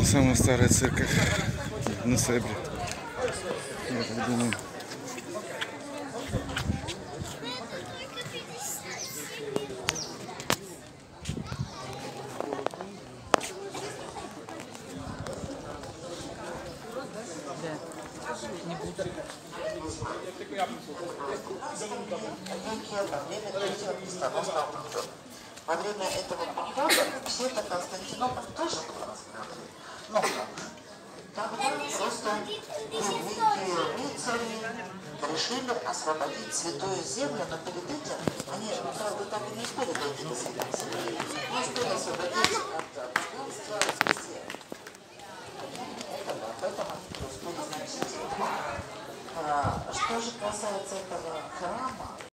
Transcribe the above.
самая старая церковь на Себре. Я так думаю. Во время этого похода все это Константинополь тоже было смотрели. Но тогда просто великие рыцари решили освободить Святую Землю, но перед этим они, правда, так и не успели дойти до Святой Земли. Не успели освободить от поганства везде. Поэтому они успели значительно. Что же касается этого храма,